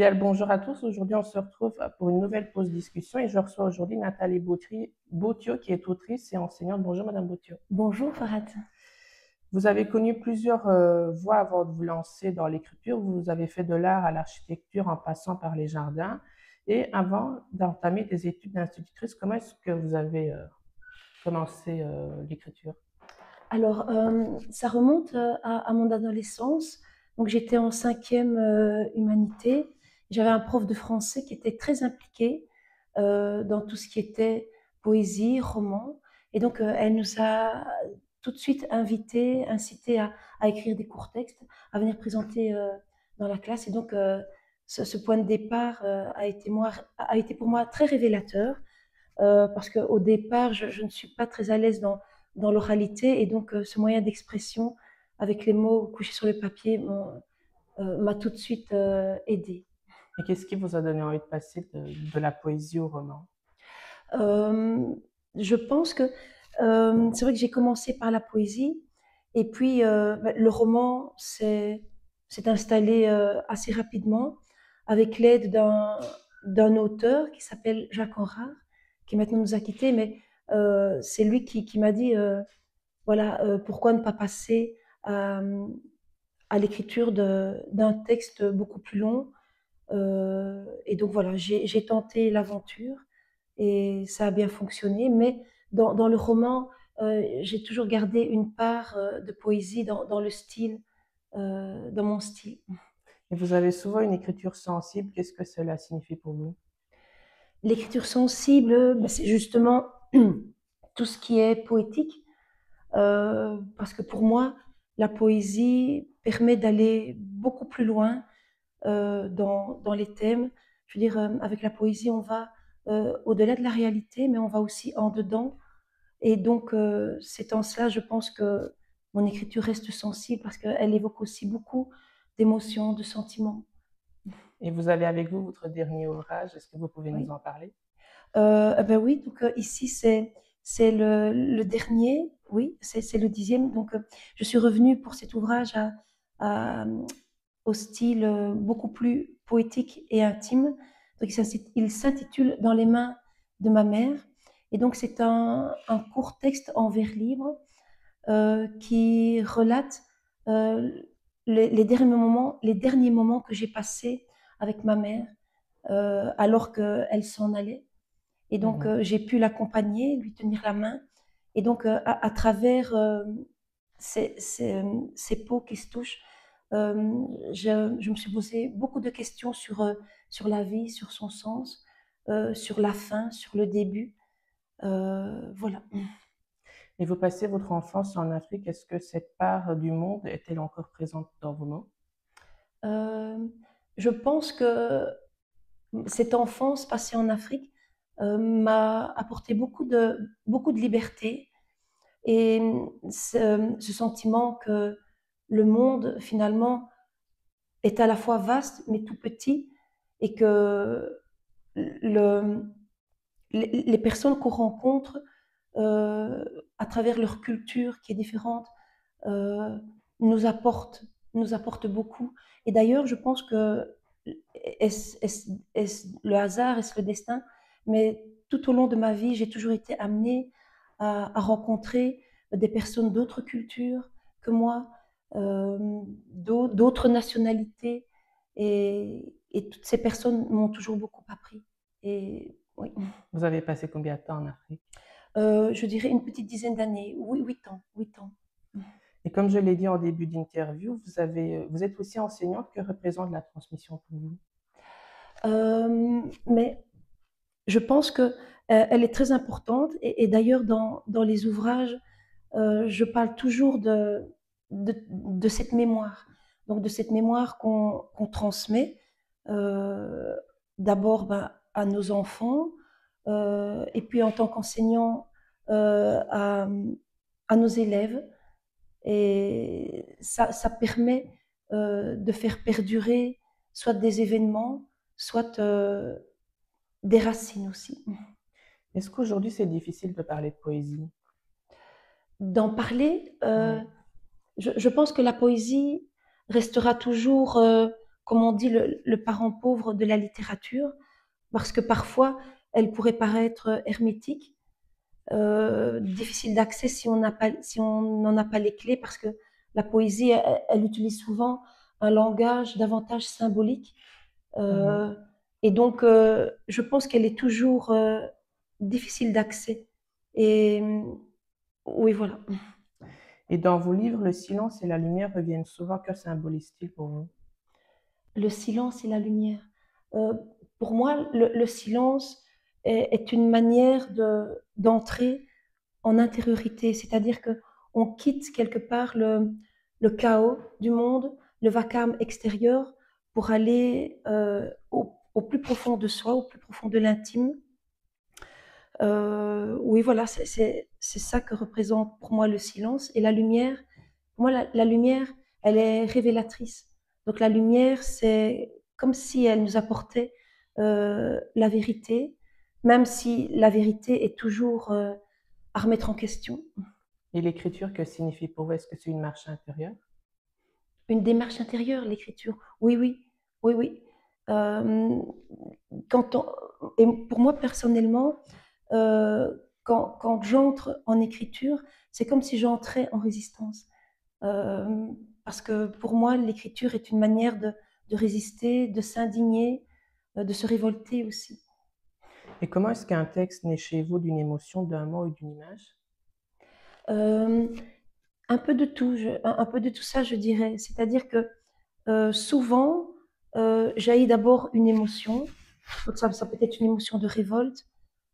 Bien, le bonjour à tous. Aujourd'hui, on se retrouve pour une nouvelle pause discussion et je reçois aujourd'hui Nathalie Bautio, qui est autrice et enseignante. Bonjour, Madame Bautio. Bonjour Farhat. Vous avez connu plusieurs voies avant de vous lancer dans l'écriture. Vous avez fait de l'art à l'architecture en passant par les jardins. Et avant d'entamer des études d'institutrice, comment est-ce que vous avez commencé l'écriture? Alors, ça remonte à mon adolescence. Donc, j'étais en cinquième humanité. J'avais un prof de français qui était très impliqué dans tout ce qui était poésie, roman. Et donc, elle nous a tout de suite invités, incités à écrire des courts textes, à venir présenter dans la classe. Et donc, ce point de départ a été pour moi très révélateur. Parce qu'au départ, je ne suis pas très à l'aise dans l'oralité et donc ce moyen d'expression avec les mots couchés sur le papier m'a tout de suite aidée. Et qu'est-ce qui vous a donné envie de passer de la poésie au roman? Euh, je pense que c'est vrai que j'ai commencé par la poésie et puis le roman s'est installé assez rapidement avec l'aide d'un auteur qui s'appelle Jacques Enrard, qui maintenant nous a quittés, mais c'est lui qui m'a dit voilà, pourquoi ne pas passer à, à l'écriture d'un texte beaucoup plus long. Et donc voilà, j'ai tenté l'aventure et ça a bien fonctionné, mais dans le roman, j'ai toujours gardé une part de poésie dans le style, dans mon style. Et vous avez souvent une écriture sensible. Qu'est-ce que cela signifie pour vous? L'écriture sensible, ben, c'est justement tout ce qui est poétique, parce que pour moi, la poésie permet d'aller beaucoup plus loin dans les thèmes. Je veux dire, avec la poésie, on va au-delà de la réalité, mais on va aussi en dedans. Et donc, c'est en cela, je pense que mon écriture reste sensible parce qu'elle évoque aussi beaucoup d'émotions, de sentiments. Et vous avez avec vous votre dernier ouvrage. Est-ce que vous pouvez nous Oui. en parler? Ben oui, donc ici c'est le dernier, oui, c'est le 10e. Donc je suis revenue pour cet ouvrage à, au style beaucoup plus poétique et intime. Donc il s'intitule Dans les mains de ma mère. Et donc c'est un court texte en vers libre qui relate euh, les derniers moments que j'ai passés avec ma mère alors qu'elle s'en allait. Et donc, Mhm. j'ai pu l'accompagner, lui tenir la main. Et donc, à travers ces peaux qui se touchent, je me suis posé beaucoup de questions sur la vie, sur son sens, sur la fin, sur le début. Voilà. Et vous passez votre enfance en Afrique. Est-ce que cette part du monde est-elle encore présente dans vos mots? Euh, je pense que cette enfance passée en Afrique m'a apporté beaucoup de liberté. Et ce sentiment que le monde, finalement, est à la fois vaste, mais tout petit, et que le, les personnes qu'on rencontre, euh, à travers leur culture qui est différente, euh, nous apportent, nous apportent beaucoup. Et d'ailleurs, je pense que est-ce le hasard, est-ce le destin, mais tout au long de ma vie, j'ai toujours été amenée à rencontrer des personnes d'autres cultures que moi, d'autres nationalités, et toutes ces personnes m'ont toujours beaucoup appris. Et oui, Vous avez passé combien de temps en Afrique? je dirais une petite dizaine d'années, oui, 8 ans, 8 ans. Et comme je l'ai dit en début d'interview, vous êtes aussi enseignante. Que représente la transmission pour vous? Mais je pense que elle est très importante et d'ailleurs dans les ouvrages, je parle toujours de cette mémoire. Donc de cette mémoire qu'on transmet euh, d'abord ben, à nos enfants et puis en tant qu'enseignant euh, à, à nos élèves. Et ça permet de faire perdurer soit des événements, soit des racines aussi. Est-ce qu'aujourd'hui c'est difficile de parler de poésie? D'en parler, Oui. je pense que la poésie restera toujours comme on dit, le parent pauvre de la littérature, parce que parfois, elle pourrait paraître hermétique, difficile d'accès si on n'en a pas les clés, parce que la poésie, elle utilise souvent un langage davantage symbolique. Mhm. Euh, et donc, je pense qu'elle est toujours difficile d'accès. Et oui, voilà. Et dans vos livres, le silence et la lumière reviennent souvent. Que symbolisent-ils pour vous? Le silence et la lumière. Euh, pour moi, le silence est une manière d'entrer en intériorité, c'est-à-dire que on quitte quelque part le chaos du monde, le vacarme extérieur, pour aller au plus profond de soi, au plus profond de l'intime. Oui, voilà, c'est ça que représente pour moi le silence. Et la lumière, pour moi, la lumière, elle est révélatrice. Donc la lumière, c'est comme si elle nous apportait la vérité, même si la vérité est toujours à remettre en question. Et l'écriture, que signifie pour vous? Est-ce que c'est une marche intérieure? Une démarche intérieure, l'écriture. Oui, oui, oui, oui. Euh, quand on, et pour moi, personnellement, quand j'entre en écriture, c'est comme si j'entrais en résistance. Euh, Parce que pour moi, l'écriture est une manière de résister, de s'indigner, de se révolter aussi. Et comment est-ce qu'un texte naît chez vous d'une émotion, d'un mot ou d'une image? Euh, un peu de tout, un peu de tout ça, je dirais. C'est-à-dire que souvent, jaillit d'abord une émotion. Donc ça peut être une émotion de révolte,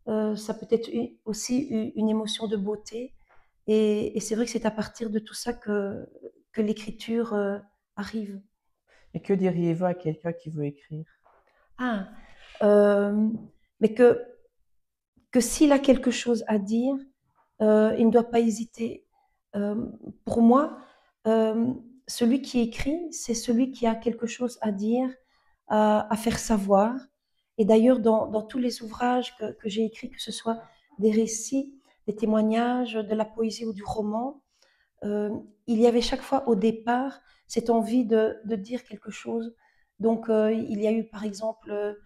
ça peut être aussi une émotion de beauté. Et c'est vrai que c'est à partir de tout ça que l'écriture arrive. Et que diriez-vous à quelqu'un qui veut écrire? Ah, mais que s'il a quelque chose à dire, il ne doit pas hésiter. Euh, pour moi, euh, celui qui écrit, c'est celui qui a quelque chose à dire, à faire savoir. Et d'ailleurs, dans tous les ouvrages que j'ai écrits, que ce soit des récits, des témoignages, de la poésie ou du roman, euh, il y avait chaque fois au départ cette envie de dire quelque chose. Donc, il y a eu par exemple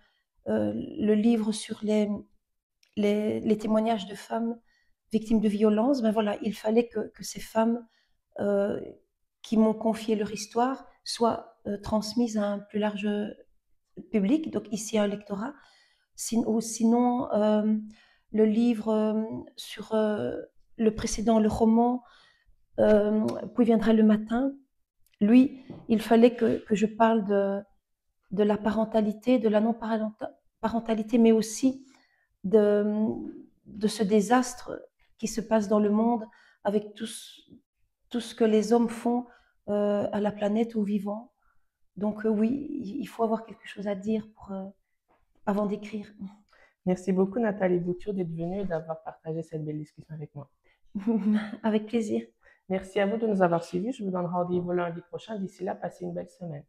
le livre sur les témoignages de femmes victimes de violences. Ben voilà, il fallait que ces femmes euh, qui m'ont confié leur histoire soient transmises à un plus large public, donc ici un lectorat. Ou sinon, le livre sur le précédent, le roman, Puis viendra le matin. Lui, il fallait que je parle de la parentalité, de la non-parentalité, mais aussi de, de ce désastre qui se passe dans le monde avec tout ce que les hommes font à la planète, aux vivants. Donc oui, il faut avoir quelque chose à dire avant d'écrire. Merci beaucoup, Nathalie Bouture, d'être venue et d'avoir partagé cette belle discussion avec moi. Avec plaisir. Merci à vous de nous avoir suivis. Je vous donne rendez-vous lundi prochain. D'ici là, passez une belle semaine.